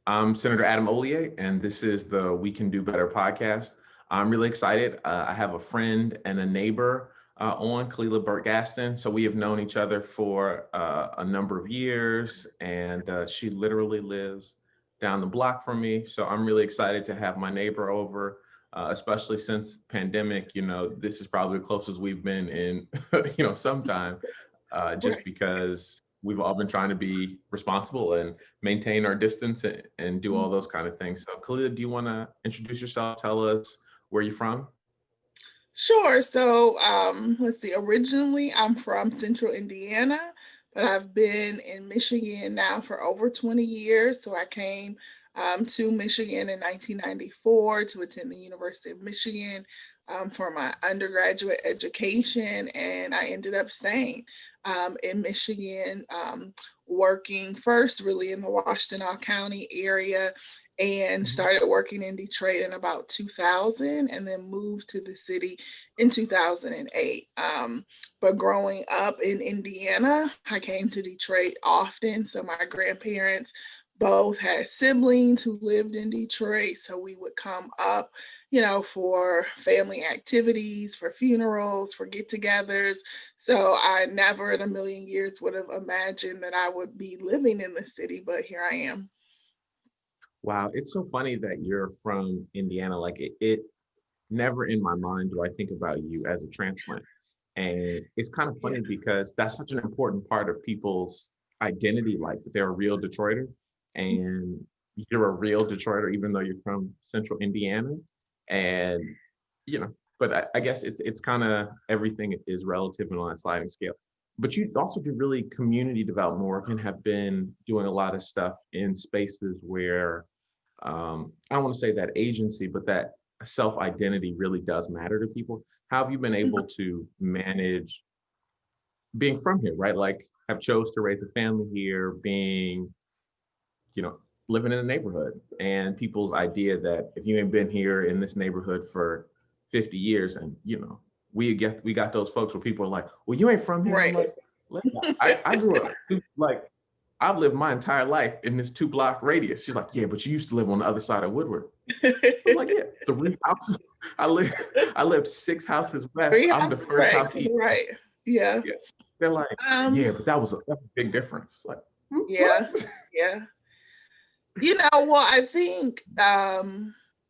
I'm Senator Adam Hollier, and this is the We Can Do Better podcast. I'm really excited. I have a friend and a neighbor on, Khalilah Burt Gaston. So we have known each other for a number of years, and she literally lives down the block from me. So I'm really excited to have my neighbor over, especially since pandemic. This is probably the closest we've been in, some time, just because we've all been trying to be responsible and maintain our distance and do all those kind of things. So Khalilah, do you want to introduce yourself? Tell us where you're from. Sure. So let's see. Originally, I'm from Central Indiana, but I've been in Michigan now for over 20 years. So I came to Michigan in 1994 to attend the University of Michigan for my undergraduate education, and I ended up staying in Michigan, working first really in the Washtenaw County area, and started working in Detroit in about 2000, and then moved to the city in 2008. But growing up in Indiana, I came to Detroit often. So my grandparents both had siblings who lived in Detroit. So we would come up, for family activities, for funerals, for get-togethers. So I never in a million years would have imagined that I would be living in the city, but here I am. Wow, it's so funny that you're from Indiana. Like it never in my mind do I think about you as a transplant. And it's kind of funny because that's such an important part of people's identity, like that they're a real Detroiter. And you're a real Detroiter, even though you're from Central Indiana. And, but I guess it's kind of everything is relative and on a sliding scale. But you also do really community development work and have been doing a lot of stuff in spaces where I don't want to say that agency, but that self-identity really does matter to people. How have you been able to manage being from here, right? Like have chose to raise a family here, being, living in a neighborhood and people's idea that if you ain't been here in this neighborhood for 50 years and, we got those folks where people are like, well, you ain't from here. Right. I'm like, I grew up like I've lived my entire life in this 2-block radius. She's like, yeah, but you used to live on the other side of Woodward. I'm like, yeah, 3 houses. I lived 6 houses west. I'm the first house east. Right. Yeah. They're like, yeah, but that was a big difference. It's like, yeah. what? Yeah. Well, I think,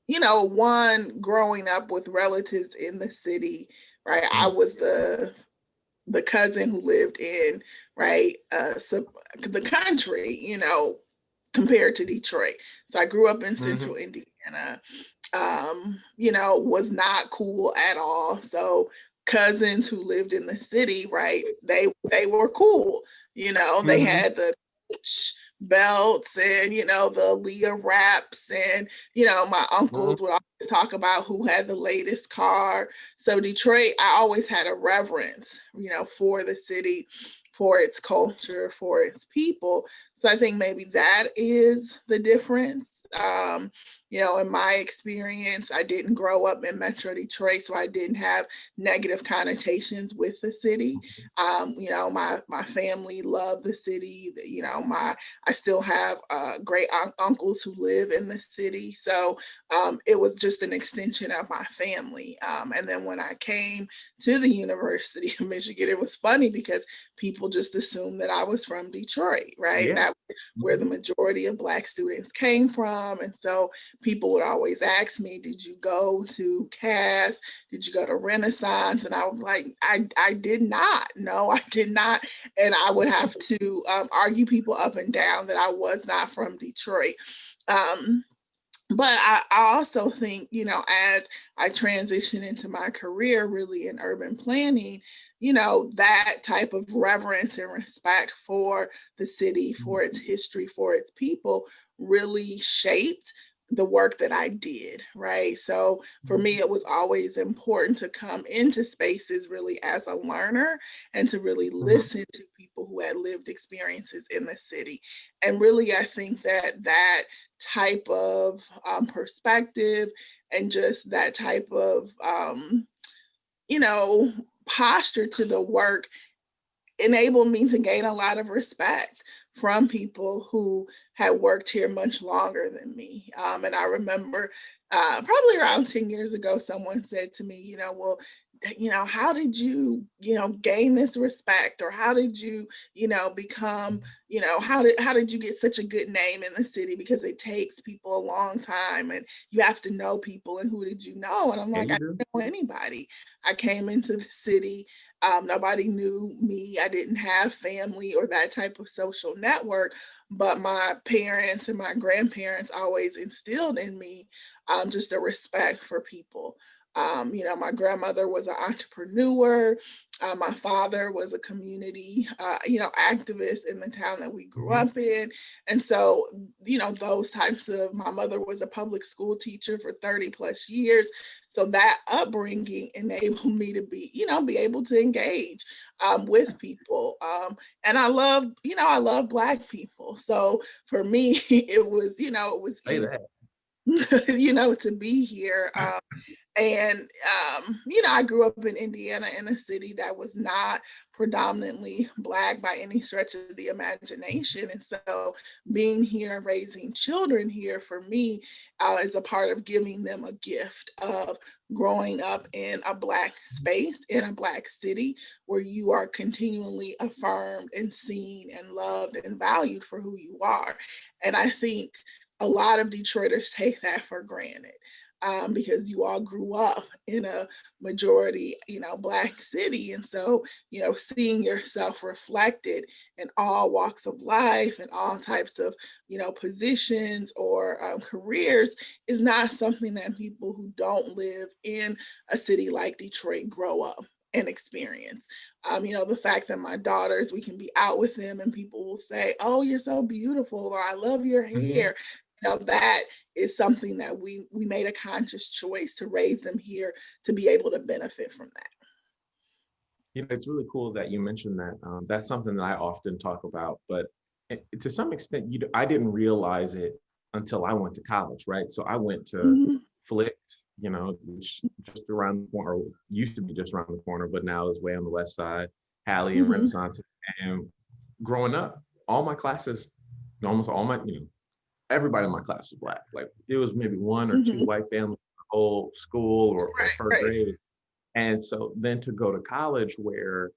one, growing up with relatives in the city, right? I was the cousin who lived in, right, the country, compared to Detroit. So I grew up in Central Indiana, was not cool at all. So cousins who lived in the city, right, they were cool. They had the belts and the Leah wraps, and my uncles would always talk about who had the latest car. So Detroit, I always had a reverence for the city, for its culture, for its people. So I think maybe that is the difference. In my experience, I didn't grow up in Metro Detroit, so I didn't have negative connotations with the city. My family loved the city. I still have great uncles who live in the city. So it was just an extension of my family. And then when I came to the University of Michigan, it was funny because people just assumed that I was from Detroit, right? Yeah. That was where the majority of Black students came from. And so people would always ask me, did you go to Cass? Did you go to Renaissance? And I was like, I did not. No, I did not. And I would have to argue people up and down that I was not from Detroit. But I also think, as I transition into my career really in urban planning, that type of reverence and respect for the city, for its history, for its people really shaped the work that I did, right? So for me, it was always important to come into spaces really as a learner and to really listen to people who had lived experiences in the city. And really, I think that type of perspective and just that type of, posture to the work enabled me to gain a lot of respect from people who had worked here much longer than me. And I remember probably around 10 years ago, someone said to me, well, how did you, gain this respect, or how did you, become, how did you get such a good name in the city? Because it takes people a long time, and you have to know people. And who did you know? And I'm Yeah, like, you I do. didn't know anybody. I came into the city. Nobody knew me. I didn't have family or that type of social network, but my parents and my grandparents always instilled in me just a respect for people. My grandmother was an entrepreneur. My father was a community, activist in the town that we grew Mhm. up in. And so, those types of, my mother was a public school teacher for 30 plus years. So that upbringing enabled me to be able to engage with people. And I love Black people. So for me, it was Say easy, that. to be here. And I grew up in Indiana, in a city that was not predominantly Black by any stretch of the imagination. And so being here and raising children here, for me, is a part of giving them a gift of growing up in a Black space, in a Black city, where you are continually affirmed and seen and loved and valued for who you are. And I think a lot of Detroiters take that for granted, because you all grew up in a majority, Black city. And so, seeing yourself reflected in all walks of life and all types of, positions or careers is not something that people who don't live in a city like Detroit grow up and experience. The fact that my daughters, we can be out with them and people will say, "Oh, you're so beautiful," or "I love your Mhm. hair." That is something that we made a conscious choice to raise them here to be able to benefit from that. It's really cool that you mentioned that. That's something that I often talk about, but to some extent, I didn't realize it until I went to college, right? So I went to Mhm, Flicks, which just around the corner, or used to be just around the corner, but now is way on the west side, Hallie and mhm, Renaissance. And growing up, all my classes, almost all my, everybody in my class was Black. Like it was maybe one or two mhm. white families in the whole school or Right, per right. grade. And so then to go to college where,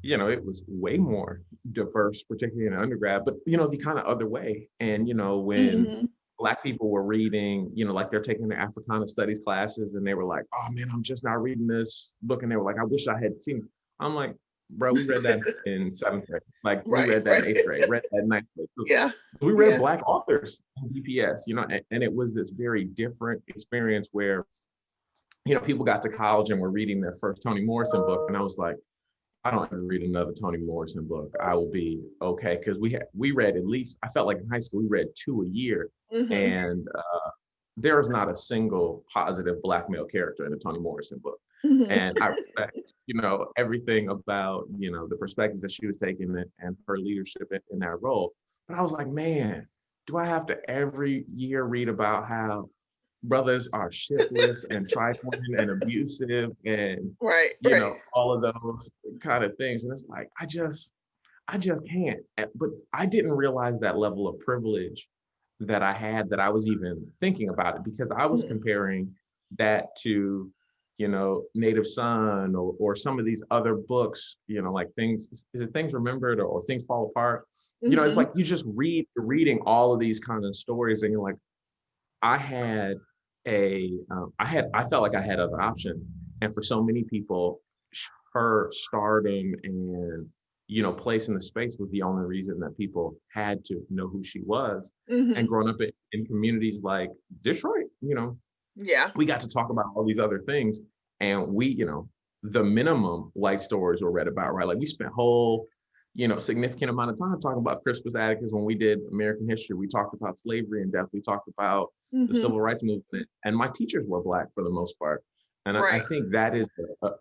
it was way more diverse, particularly in undergrad, but, the kind of other way. And, when Mhm. Black people were reading, like they're taking the Africana studies classes and they were like, "Oh man, I'm just not reading this book." And they were like, "I wish I had seen it." I'm like, bro, we read that in seventh grade. Like we Right, read that in right. eighth grade, read that in ninth grade. So Yeah, we read yeah. Black authors in DPS, and it was this very different experience where, people got to college and were reading their first Toni Morrison book. And I was like, I don't ever read another Toni Morrison book. I will be okay. Because we read at least, I felt like in high school, we read two a year. Mhm, And there is not a single positive Black male character in a Toni Morrison book. mhm. And I respect, everything about, the perspectives that she was taking and her leadership in that role. But I was like, man, do I have to every year read about how brothers are shiftless and trifling and abusive and, Right, right. all of those kind of things? And it's like, I just can't. But I didn't realize that level of privilege that I had, that I was even thinking about it, because I was Mhm, comparing that to, Native Son or some of these other books, like things, is it Things Remembered or Things Fall Apart? It's mhm. like you just you're reading all of these kind of stories and you're like, I had I felt like I had other options. And for so many people, her stardom and, place in the space was the only reason that people had to know who she was. And Mhm. growing up in communities like Detroit, Yeah. we got to talk about all these other things. And we, the minimum light stories were read about, right? Like we spent whole, significant amount of time talking about Crispus Attucks when we did American history. We talked about slavery and death. We talked about the Mhm. civil rights movement. And my teachers were Black for the most part. And I Right. think that is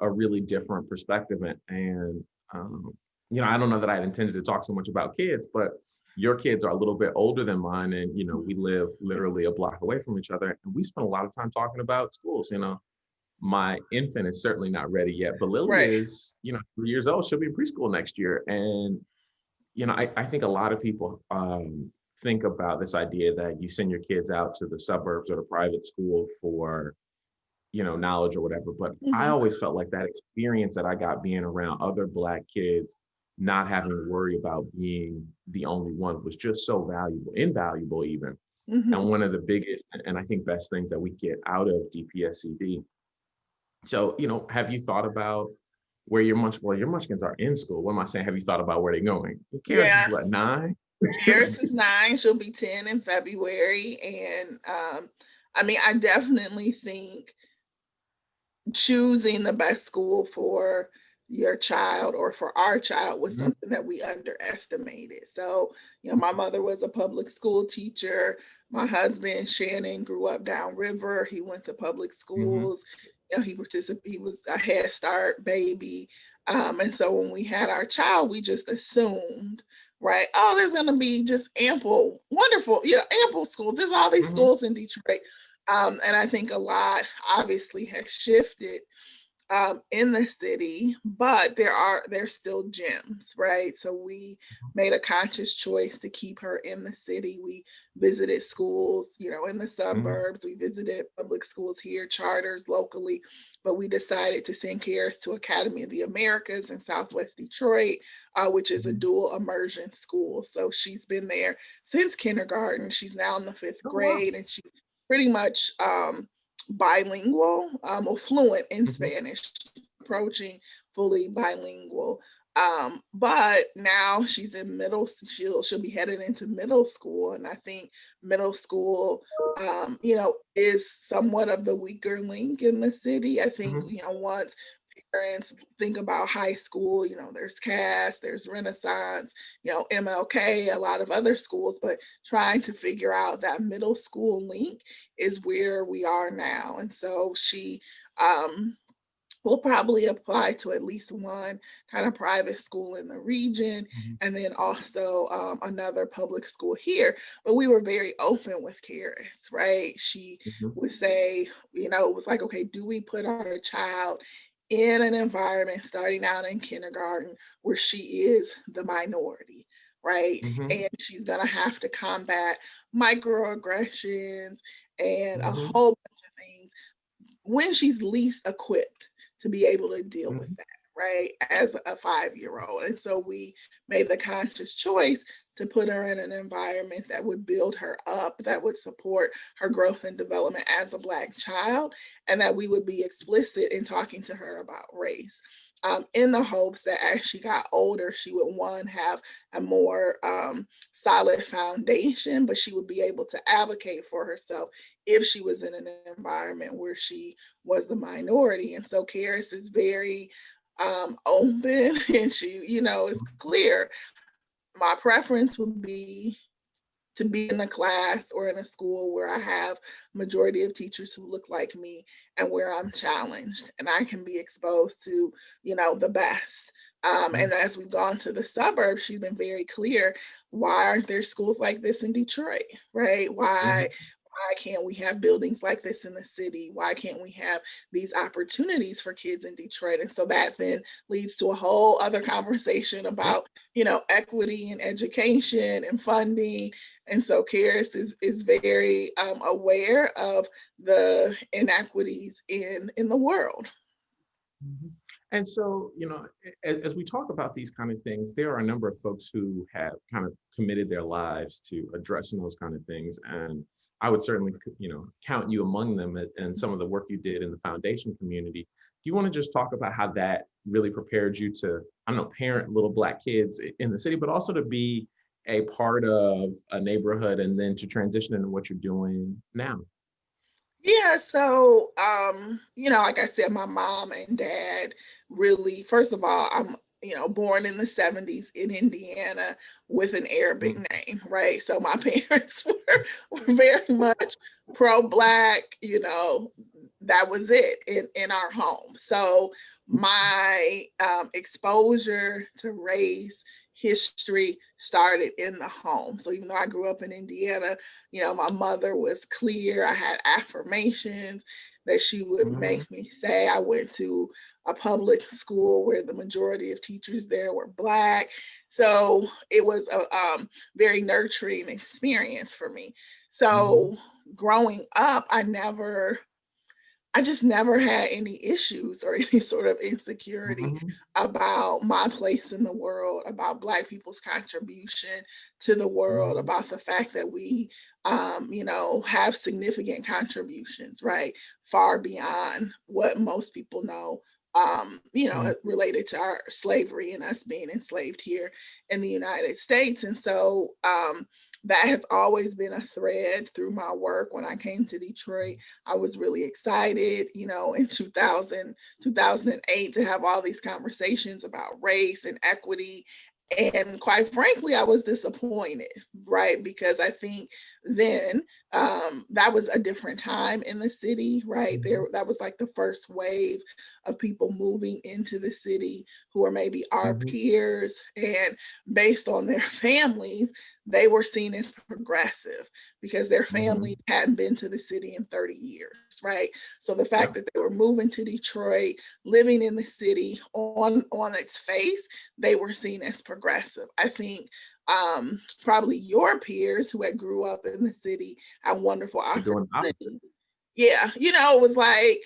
a really different perspective. And um, I don't know that I had intended to talk so much about kids, but your kids are a little bit older than mine, and we live literally a block away from each other, and we spend a lot of time talking about schools. My infant is certainly not ready yet, but Lily Right. is 3 years old. She'll be in preschool next year, and I think a lot of people think about this idea that you send your kids out to the suburbs or the private school for, knowledge or whatever. But I Mhm. always felt like that experience that I got being around other Black kids, not having to worry about being the only one, was just so valuable, invaluable even. And Mhm. one of the biggest and I think best things that we get out of DPSCD. So, have you thought about where your munchkins are in school? What am I saying? Have you thought about where they're going? Karis is Yeah. what, 9? Karis is 9. She'll be 10 in February. And I mean, I definitely think choosing the best school for your child or for our child was Mhm, something that we underestimated. So, my mother was a public school teacher. My husband, Shannon, grew up downriver. He went to public mhm, schools. He was a Head Start baby. And so when we had our child, we just assumed, right? Oh, there's going to be just ample, wonderful, ample schools. There's all these mhm, schools in Detroit. And I think a lot obviously has shifted in the city, but there's still gems, right? So we made a conscious choice to keep her in the city. We visited schools, in the mhm, suburbs. We visited public schools here, charters locally, but we decided to send Karis to Academy of the Americas in Southwest Detroit, which is a mhm. dual immersion school. So she's been there since kindergarten. She's now in the fifth Oh, wow. grade, and she's pretty much bilingual or fluent in Mhm, Spanish, approaching fully bilingual. But now she's in she'll be headed into middle school, and I think middle school, is somewhat of the weaker link in the city. I think mhm, once parents think about high school, there's Cass, there's Renaissance, MLK, a lot of other schools, but trying to figure out that middle school link is where we are now. And so she um, will probably apply to at least one kind of private school in the region, mhm, and then also another public school here. But we were very open with Karis, right? She mhm, would say, it was like, okay, do we put our child in an environment starting out in kindergarten where she is the minority, right? mhm, And she's going to have to combat microaggressions and a mhm, whole bunch of things when she's least equipped to be able to deal with mhm, that, right? As a 5-year-old. And so we made the conscious choice to put her in an environment that would build her up, that would support her growth and development as a Black child, and that we would be explicit in talking to her about race. In the hopes that as she got older, she would, one, have a more solid foundation, but she would be able to advocate for herself if she was in an environment where she was the minority. And so Karis is very open, and she, is clear. My preference would be to be in a class or in a school where I have majority of teachers who look like me, and where I'm challenged and I can be exposed to, the best. And mhm, as we've gone to the suburbs, she's been very clear. Why aren't there schools like this in Detroit? Right? mhm, Why can't we have buildings like this in the city? Why can't we have these opportunities for kids in Detroit? And so that then leads to a whole other conversation mhm. about, equity in education and funding. And so Karis is very aware of the inequities in the world. Mhm. And so, as we talk about these kind of things, there are a number of folks who have kind of committed their lives to addressing those kind of things. And I would certainly, count you among them and some of the work you did in the foundation community. Do you want to just talk about how that really prepared you to, I don't know, parent little Black kids in the city, but also to be a part of a neighborhood and then to transition into what you're doing now? Yeah, so like I said, my mom and dad really, first of all, I'm born in the 70s in Indiana with an Arabic Mhm, name, right? So my parents were very much pro-Black, that was it in our home. So my exposure to race history started in the home. So even though I grew up in Indiana, my mother was clear. I had affirmations that she would make me say. I went to a public school where the majority of teachers there were Black. So it was a very nurturing experience for me. So growing up, I just never had any issues or any sort of insecurity about my place in the world, about Black people's contribution to the world, about the fact that we, have significant contributions, right? Far beyond what most people know, related to our slavery and us being enslaved here in the United States. And so, that has always been a thread through my work. When I came to Detroit, I was really excited, in 2008 to have all these conversations about race and equity. And quite frankly, I was disappointed, right? Because I think then that was a different time in the city, right? That was like the first wave of people moving into the city who are maybe our peers, and based on their families, they were seen as progressive because their families hadn't been to the city in 30 years, right? So the fact that they were moving to Detroit, living in the city, on its face, they were seen as progressive. I think probably your peers who had grew up in the city had wonderful opportunities. Yeah, it was like,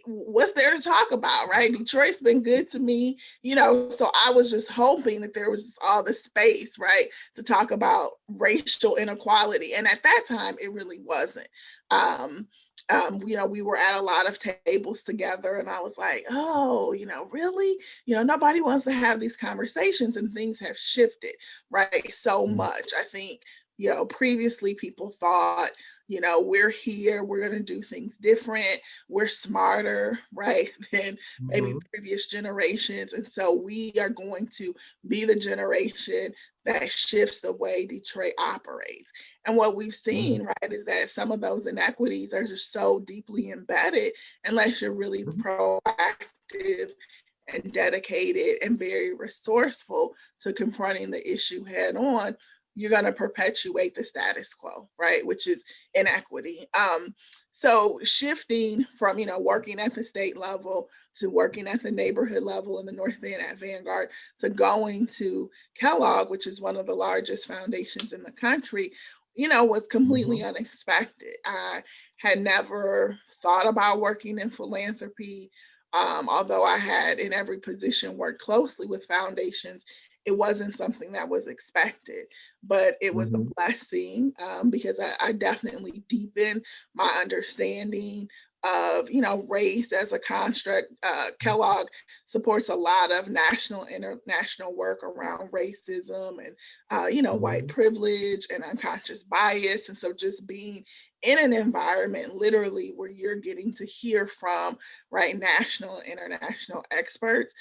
what's there to talk about, right? Detroit's been good to me, so I was just hoping that there was all the space, right, to talk about racial inequality. And at that time, it really wasn't. We were at a lot of tables together, and I was like, oh, really? Nobody wants to have these conversations, and things have shifted, right? So much. I think, previously people thought, we're here, we're going to do things different, we're smarter, right, than maybe previous generations. And so we are going to be the generation that shifts the way Detroit operates. And what we've seen, right, is that some of those inequities are just so deeply embedded, unless you're really proactive and dedicated and very resourceful to confronting the issue head on, you're going to perpetuate the status quo, right? Which is inequity. So shifting from, working at the state level to working at the neighborhood level in the North End at Vanguard to going to Kellogg, which is one of the largest foundations in the country, was completely unexpected. I had never thought about working in philanthropy. Although I had in every position worked closely with foundations, it wasn't something that was expected, but it was a blessing because I definitely deepened my understanding of, race as a construct. Kellogg supports a lot of national, international work around racism and, white privilege and unconscious bias. And so just being in an environment literally where you're getting to hear from, right, national and international experts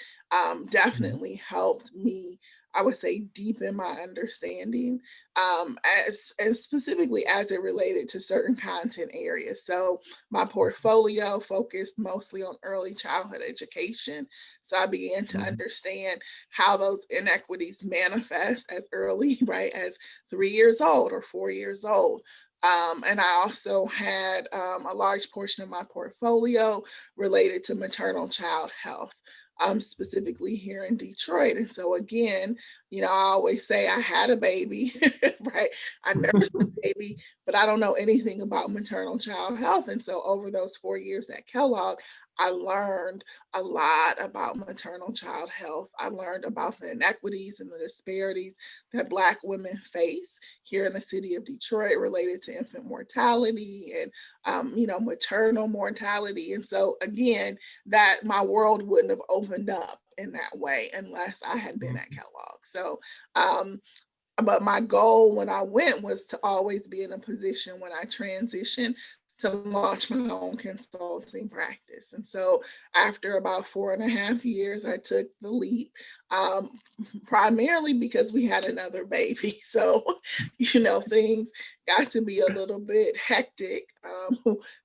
definitely helped me, I would say, deepen my understanding as specifically as it related to certain content areas. So my portfolio focused mostly on early childhood education. So I began to understand how those inequities manifest as early, right, as 3 years old or 4 years old. And I also had a large portion of my portfolio related to maternal child health, specifically here in Detroit. And so again, I always say I had a baby, right? I nursed a baby, but I don't know anything about maternal child health. And so over those 4 years at Kellogg, I learned a lot about maternal child health. I learned about the inequities and the disparities that Black women face here in the city of Detroit related to infant mortality and, maternal mortality. And so again, that my world wouldn't have opened up in that way unless I had been at Kellogg. So, but my goal when I went was to always be in a position when I transitioned to launch my own consulting practice. And so after about 4.5 years, I took the leap, primarily because we had another baby. So, things got to be a little bit hectic,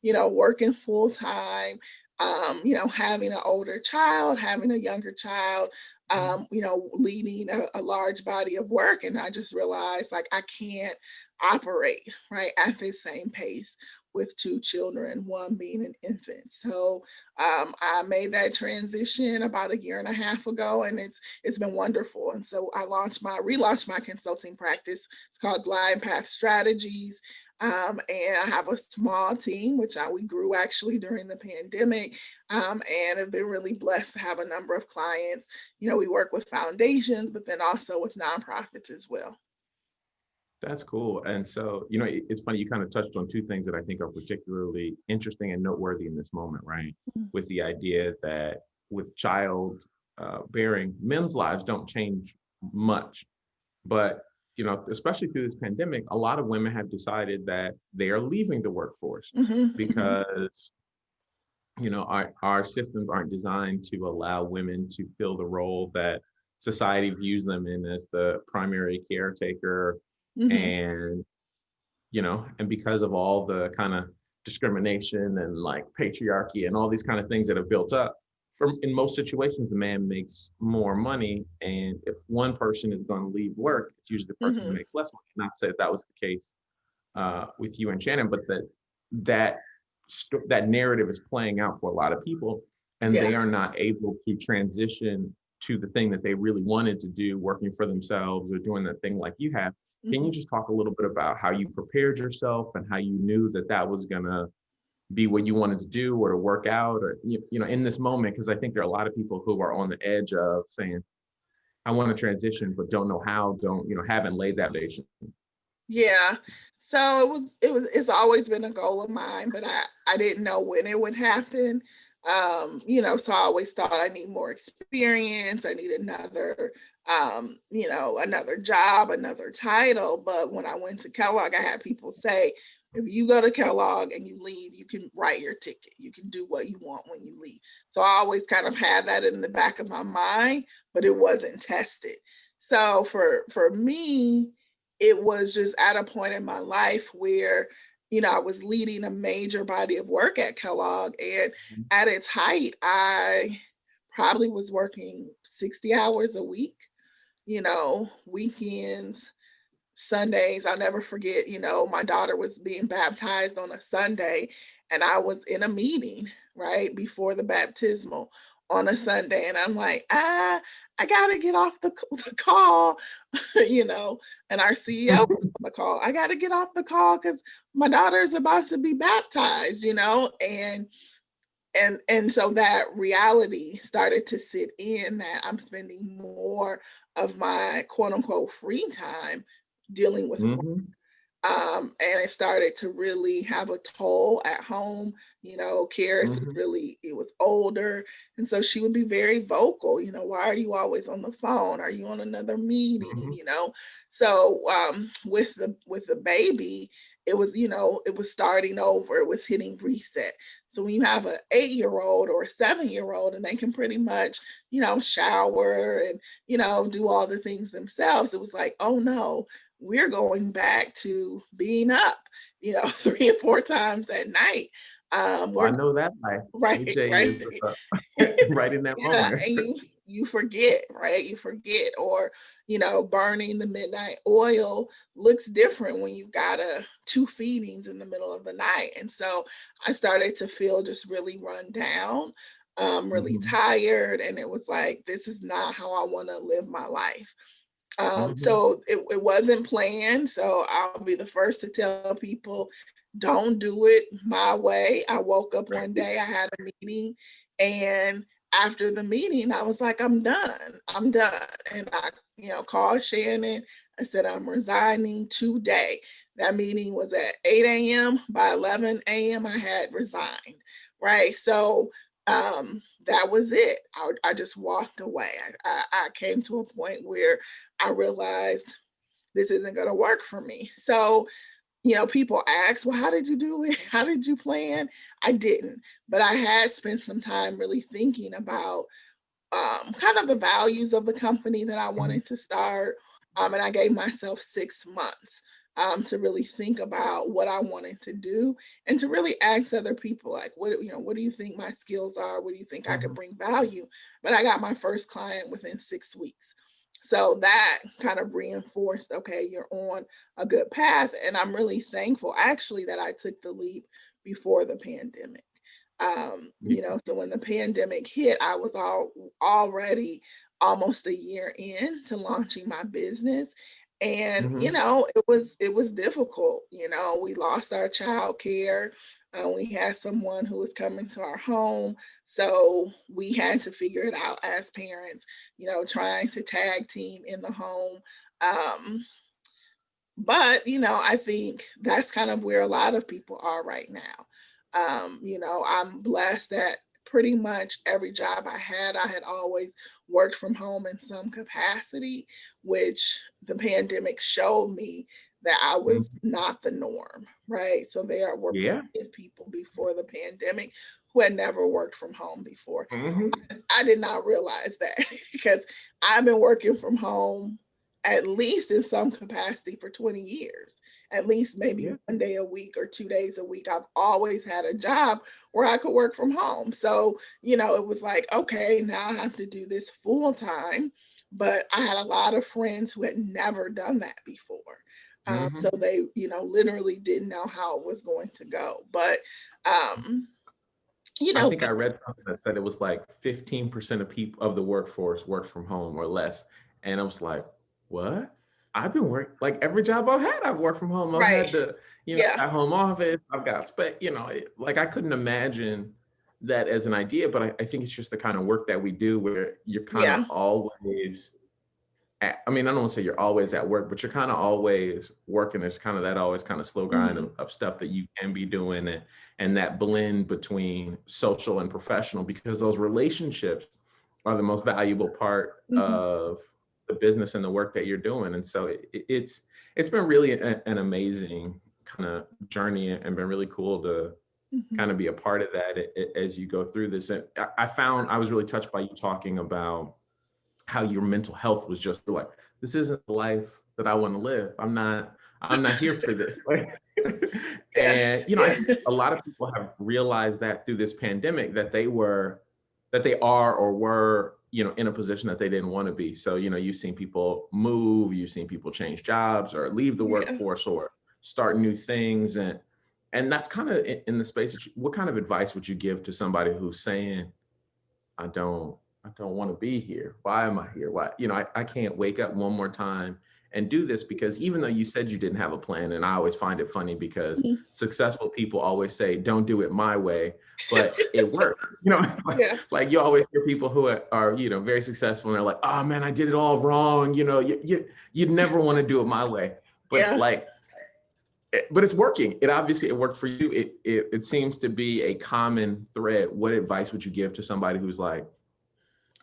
working full time, having an older child, having a younger child, leading a large body of work. And I just realized like I can't operate right at the same pace with two children, one being an infant. So I made that transition about a year and a half ago, and it's been wonderful. And so I relaunched my consulting practice. It's called Glidepath Strategies. And I have a small team, which we grew actually during the pandemic, and have been really blessed to have a number of clients. We work with foundations, but then also with nonprofits as well. That's cool. And so, it's funny, you kind of touched on two things that I think are particularly interesting and noteworthy in this moment, right? Mhm. With the idea that with child bearing, men's lives don't change much. But, especially through this pandemic, a lot of women have decided that they are leaving the workforce Mhm, mhm. because, our systems aren't designed to allow women to fill the role that society views them in as the primary caretaker. Mhm. And and because of all the kind of discrimination and like patriarchy and all these kind of things that have built up, in most situations, the man makes more money. And if one person is going to leave work, it's usually the person who Mhm. makes less money. Not to say that was the case with you and Shannon, but that that narrative is playing out for a lot of people, and Yeah. they are not able to transition to the thing that they really wanted to do, working for themselves or doing that thing like you have. Can Mhm. you just talk a little bit about how you prepared yourself and how you knew that that was going to be what you wanted to do or to work out, or in this moment? Because I think there are a lot of people who are on the edge of saying, I want to transition but don't know how, don't haven't laid that foundation. Yeah. So it's always been a goal of mine, but I didn't know when it would happen. So I always thought I need more experience. I need another job, another title. But when I went to Kellogg, I had people say, if you go to Kellogg and you leave, you can write your ticket. You can do what you want when you leave. So I always kind of had that in the back of my mind, but it wasn't tested. So for me, it was just at a point in my life where, I was leading a major body of work at Kellogg. And at its height, I probably was working 60 hours a week, weekends, Sundays. I'll never forget, my daughter was being baptized on a Sunday, and I was in a meeting right before the baptismal on a Sunday. And I'm like, I got to get off the call, and our CEO was on the call. I got to get off the call because my daughter's about to be baptized, and so that reality started to sit in that I'm spending more of my quote unquote free time dealing with work. Mm-hmm. And it started to really have a toll at home. Karis is Mm-hmm. really, it was older. And so she would be very vocal, why are you always on the phone? Are you on another meeting? Mm-hmm. So with the baby, it was starting over, it was hitting reset. So when you have an 8-year-old or a 7-year-old and they can pretty much, shower and, do all the things themselves, it was like, oh no, we're going back to being up, 3 and 4 times at night. Well, I We're know that life. right, AJ right. is right in that Yeah, moment. and you forget, right? You forget, or burning the midnight oil looks different when you got 2 feedings in the middle of the night. And so I started to feel just really run down, really Mm-hmm. tired, and it was like, this is not how I want to live my life. Mm-hmm. So it wasn't planned. So I'll be the first to tell people, don't do it my way. I woke up one day, I had a meeting, and after the meeting, I was like, I'm done. I'm done. And I, called Shannon. I said, I'm resigning today. That meeting was at 8 a.m. By 11 a.m., I had resigned. Right. So that was it. I just walked away. I came to a point where I realized this isn't going to work for me. So, people ask, well, how did you do it? How did you plan? I didn't, but I had spent some time really thinking about kind of the values of the company that I wanted to start. And I gave myself 6 months to really think about what I wanted to do and to really ask other people, like, what do you think my skills are? What do you think I could Mhm. bring value? But I got my first client within 6 weeks. So that kind of reinforced, okay, you're on a good path. And I'm really thankful actually that I took the leap before the pandemic. So when the pandemic hit, I was already almost a year in to launching my business. And Mhm. it was difficult. We lost our child care. We had someone who was coming to our home. So we had to figure it out as parents, trying to tag team in the home. Um, but I think that's kind of where a lot of people are right now. I'm blessed that pretty much every job I had always worked from home in some capacity, which the pandemic showed me that I was Mhm. not the norm, right? So there were Yeah. plenty of people before the pandemic who had never worked from home before. Mhm. I did not realize that because I've been working from home at least in some capacity for 20 years, at least maybe Yeah. one day a week or 2 days a week. I've always had a job where I could work from home. So, it was like, okay, now I have to do this full time. But I had a lot of friends who had never done that before. So Mhm. they, literally didn't know how it was going to go. But, um, I think I with read something that said it was like 15% of people of the workforce works from home or less. And I was like, what? I've been work like every job I've had, I've worked from home. I've right. had the, Yeah. at home office, I've got like I couldn't imagine that as an idea, but I think it's just the kind of work that we do where you're kind of Yeah. always I mean, I don't want to say you're always at work, but you're kind of always working. There's kind of that always kind of slow grind Mhm. of stuff that you can be doing and that blend between social and professional because those relationships are the most valuable part Mhm. of the business and the work that you're doing. And so it's been really an amazing kind of journey and been really cool to Mhm. kind of be a part of that as you go through this. And I found I was really touched by you talking about how your mental health was just like, this isn't the life that I want to live. I'm not here for this. Yeah. And I Yeah. think a lot of people have realized that through this pandemic that they are or were, in a position that they didn't want to be. So, you've seen people move, you've seen people change jobs or leave the Yeah. workforce or start new things. And that's kind of in the space that what kind of advice would you give to somebody who's saying, I don't I don't want to be here. Why am I here? Why, I can't wake up one more time and do this because even though you said you didn't have a plan, and I always find it funny because Mhm. successful people always say, don't do it my way, but it works. like, Yeah. like you always hear people who are, very successful and they're like, oh man, I did it all wrong. You'd never want to do it my way. But Yeah. but it's working. It worked for you. It seems to be a common thread. What advice would you give to somebody who's like,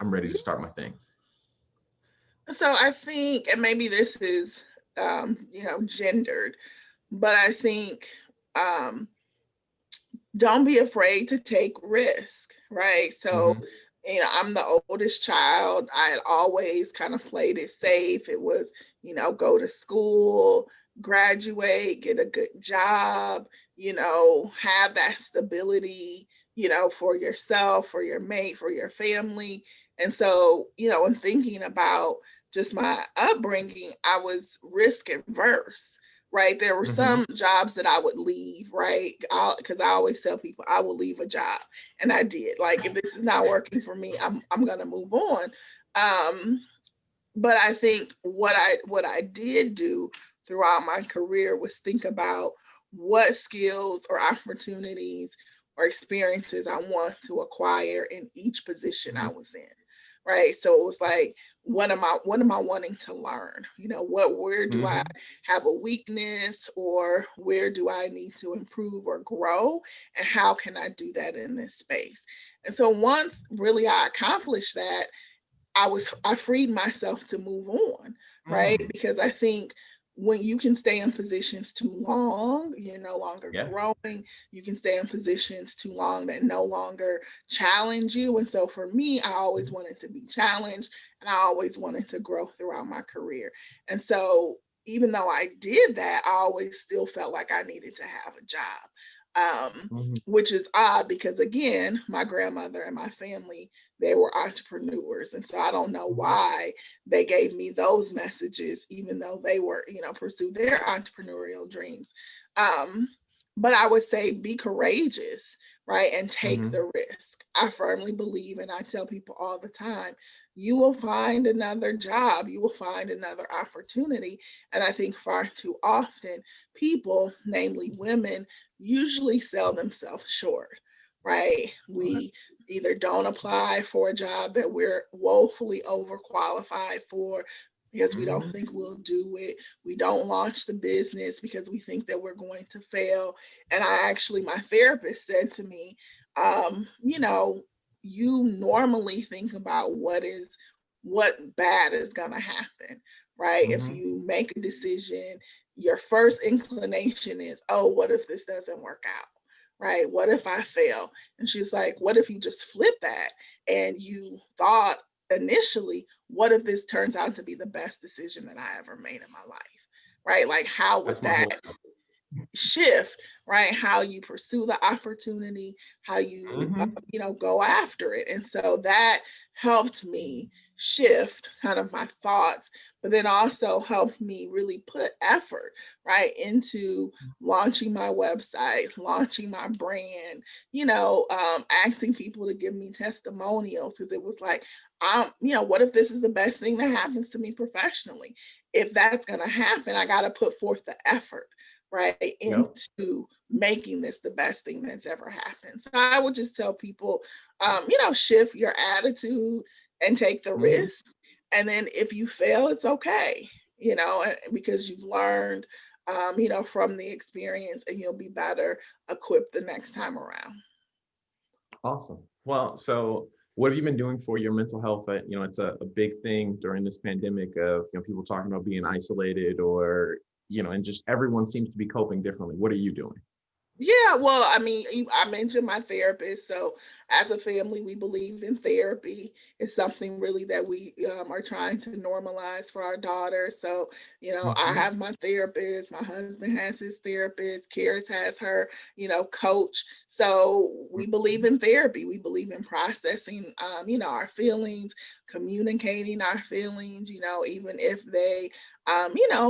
I'm ready to start my thing? So I think, and maybe this is, gendered, but I think, um, don't be afraid to take risk, right? So, Hmm. I'm the oldest child. I had always kind of played it safe. It was, go to school, graduate, get a good job, have that stability, for yourself, for your mate, for your family. And so, in thinking about just my upbringing, I was risk averse, right? There were Hmm. some jobs that I would leave, right? Because I always tell people I will leave a job, and I did. Like, if this is not working for me, I'm gonna move on. Um, but I think what I did do throughout my career was think about what skills or opportunities or experiences I want to acquire in each position I Hmm. was in. Right. So it was like, what am I wanting to learn? Where do I Hmm. have a weakness, or where do I need to improve or grow? And how can I do that in this space? And so once really I accomplished that, I freed myself to move on, right? Mm. Because I think when you can stay in positions too long, you're no longer Yes. growing. You can stay in positions too long that no longer challenge you. And so for me, I always wanted to be challenged, and I always wanted to grow throughout my career. And so even though I did that, I always still felt like I needed to have a job. Mhm. Which is odd because, again, my grandmother and my family, they were entrepreneurs. And so I don't know Mhm. why they gave me those messages, even though they were, pursue their entrepreneurial dreams. Um, but I would say be courageous, right? And take Mhm. the risk. I firmly believe, and I tell people all the time, you will find another job, you will find another opportunity. And I think far too often, people, namely women, usually sell themselves short, right? Okay. We either don't apply for a job that we're woefully overqualified for because we don't Mhm. think we'll do it. We don't launch the business because we think that we're going to fail. And my therapist said to me, you normally think about what bad is going to happen, right? If Mhm. you make a decision, your first inclination is, oh, what if this doesn't work out? Right? What if I fail? And she's like, what if you just flip that and you thought initially, what if this turns out to be the best decision that I ever made in my life? Right? Like, how would That's my that whole. shift, right? How you pursue the opportunity, how you, Mhm. go after it. And so that helped me shift kind of my thoughts, but then also helped me really put effort, right, into launching my website, launching my brand, asking people to give me testimonials because it was like, what if this is the best thing that happens to me professionally? If that's going to happen, I got to put forth the effort, right, Yep. into making this the best thing that's ever happened. So I would just tell people, shift your attitude and take the Mhm. risk. And then if you fail, it's okay, because you've learned, from the experience, and you'll be better equipped the next time around. Awesome. Well, so what have you been doing for your mental health? It's a big thing during this pandemic of, people talking about being isolated or, and just everyone seems to be coping differently. What are you doing? Yeah, well, I mean, I mentioned my therapist. So, as a family, we believe in therapy. It's something really that we are trying to normalize for our daughter. So, I Mhm. have my therapist. My husband has his therapist. Karis has her, coach. So, we believe Mhm. in therapy. We believe in processing, our feelings, communicating our feelings. Even if they,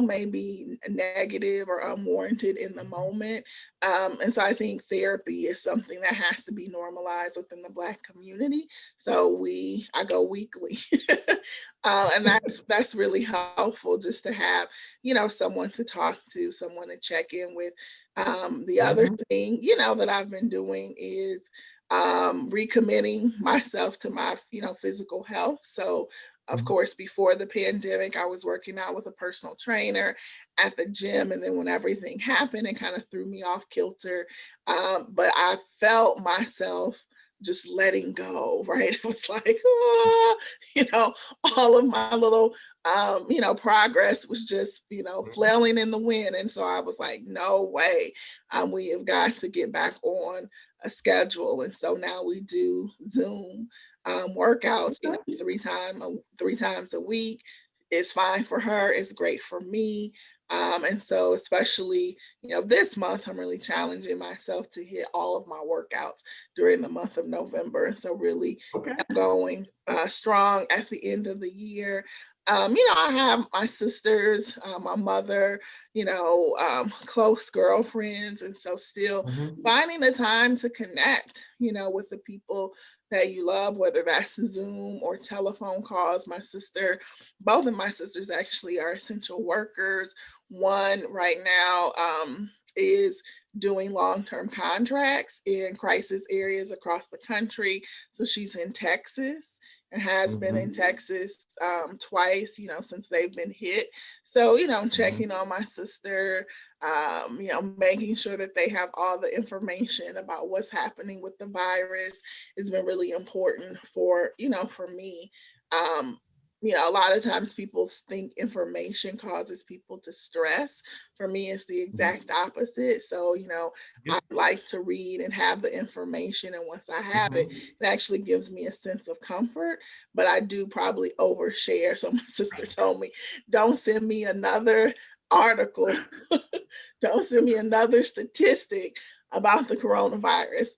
may be negative or unwarranted in the moment. And so I think therapy is something that has to be normalized within the Black community. So I go weekly, and that's really helpful just to have, someone to talk to, someone to check in with. The other Mhm. thing, that I've been doing is recommitting myself to my, physical health. So of Mhm. course, before the pandemic, I was working out with a personal trainer at the gym. And then when everything happened, it kind of threw me off kilter. But I felt myself just letting go, right? It was like, oh, all of my little, progress was just, Mhm. flailing in the wind. And so I was like, no way. We have got to get back on a schedule. And so now we do Zoom workouts, Okay. 3 times a week. It's fine for her. It's great for me. And so, especially, this month, I'm really challenging myself to hit all of my workouts during the month of November. And so, really Okay. going strong at the end of the year. I have my sisters, my mother, close girlfriends. And so, still Mhm. finding the time to connect, with the people that you love, whether that's Zoom or telephone calls. Both of my sisters actually are essential workers. One right now is doing long-term contracts in crisis areas across the country. So she's in Texas and has been in Mhm. Texas twice, since they've been hit. So, Mhm. checking on my sister, making sure that they have all the information about what's happening with the virus has been really important for me. Um, a lot of times people think information causes people to stress. For me, it's the Mhm. exact opposite. So, Yeah. I like to read and have the information. And once I have it, Mhm. it actually gives me a sense of comfort. But I do probably overshare. So my sister told me, don't send me another article. Don't send me another statistic about the coronavirus.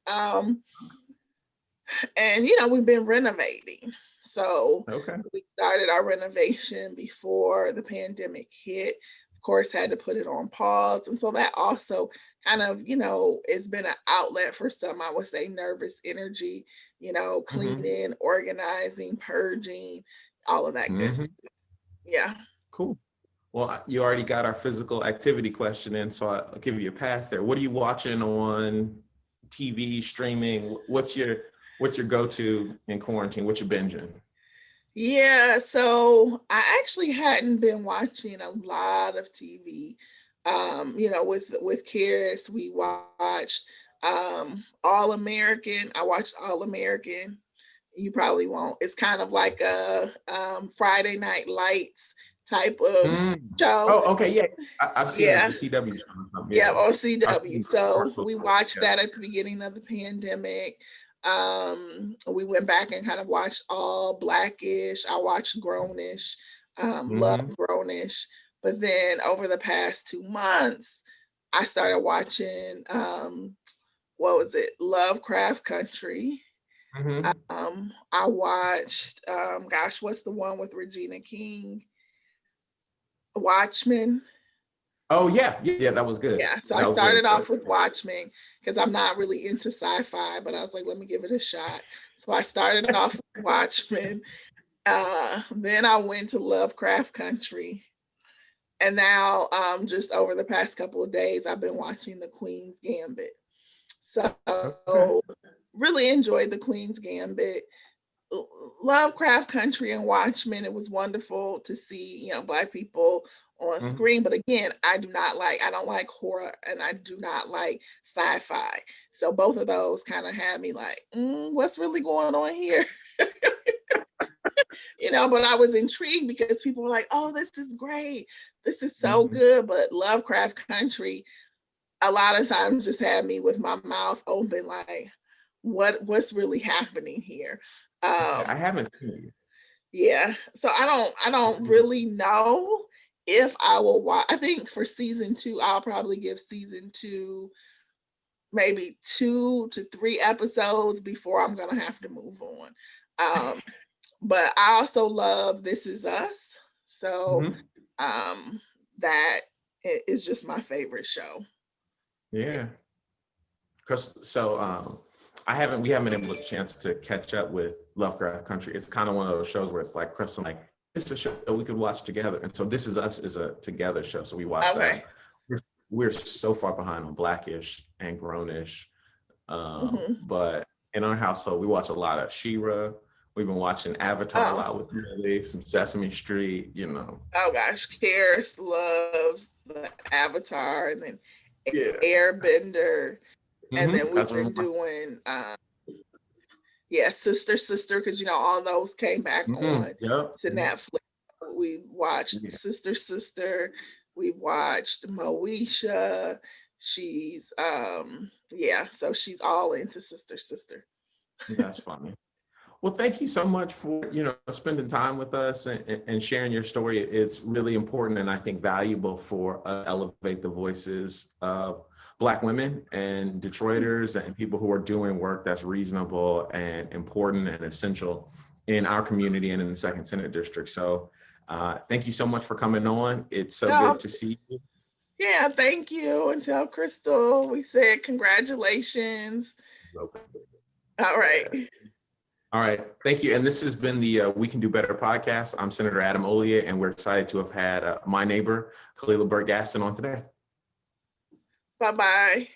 And we've been renovating. So Okay. we started our renovation before the pandemic hit. Of course, had to put it on pause. And so that also kind of, it's been an outlet for some, I would say, nervous energy, cleaning, organizing, purging, all of that good stuff. Yeah. Cool. Well, you already got our physical activity question in, so I'll give you a pass there. What are you watching on TV, streaming? What's your go-to in quarantine? What you binging? Yeah, so I actually hadn't been watching a lot of TV. With Karis, we watched All American. I watched All American. You probably won't. It's kind of like a Friday Night Lights type of show. Oh, okay, yeah. I've seen it, the CW show. Yeah, on CW. So we watched that at the beginning of the pandemic. We went back and kind of watched all Blackish. I watched Grownish, love Grownish. But then over the past 2 months, I started watching, what was it? Lovecraft Country. I watched, what's the one with Regina King? Watchmen. Oh yeah, that was good. Yeah, so I started off with Watchmen because I'm not really into sci-fi, but I was like, let me give it a shot. So I started off with Watchmen. Then I went to Lovecraft Country. And now, just over the past couple of days, I've been watching The Queen's Gambit. So really enjoyed The Queen's Gambit. Lovecraft Country and Watchmen, it was wonderful to see, Black people on screen. But again, I don't like horror, and I do not like sci-fi. So both of those kind of had me like, what's really going on here? But I was intrigued because people were like, oh, this is great. This is so good. But Lovecraft Country, a lot of times just had me with my mouth open, like, what's really happening here? I haven't seen it. Yeah. So I don't really know if I will watch. I think for season 2, I'll probably give season 2 maybe 2 to 3 episodes before I'm gonna have to move on. But I also love This Is Us. So that is just my favorite show. Yeah. We haven't been able to chance to catch up with Lovecraft Country. It's kind of one of those shows where it's like, Chris, I'm like, it's a show that we could watch together. And so This Is Us is a together show. So we watch that. We're so far behind on Blackish and Grownish. But in our household, we watch a lot of She-Ra. We've been watching Avatar a lot with Lily, some Sesame Street, Oh gosh, Karis loves the Avatar, and then Airbender. And then we've been doing Sister, because all those came back on to Netflix. We watched Sister. We watched Moesha. She's so she's all into Sister. That's funny. Well, thank you so much for spending time with us and sharing your story. It's really important and I think valuable for elevate the voices of Black women and Detroiters and people who are doing work that's reasonable and important and essential in our community and in the 2nd Senate District. So thank you so much for coming on. It's so good to see you. Yeah, thank you. And tell Crystal we said congratulations. All right. All right, thank you. And this has been the We Can Do Better podcast. I'm Senator Adam Hollier, and we're excited to have had my neighbor, Khalilah Burt Gaston, on today. Bye-bye.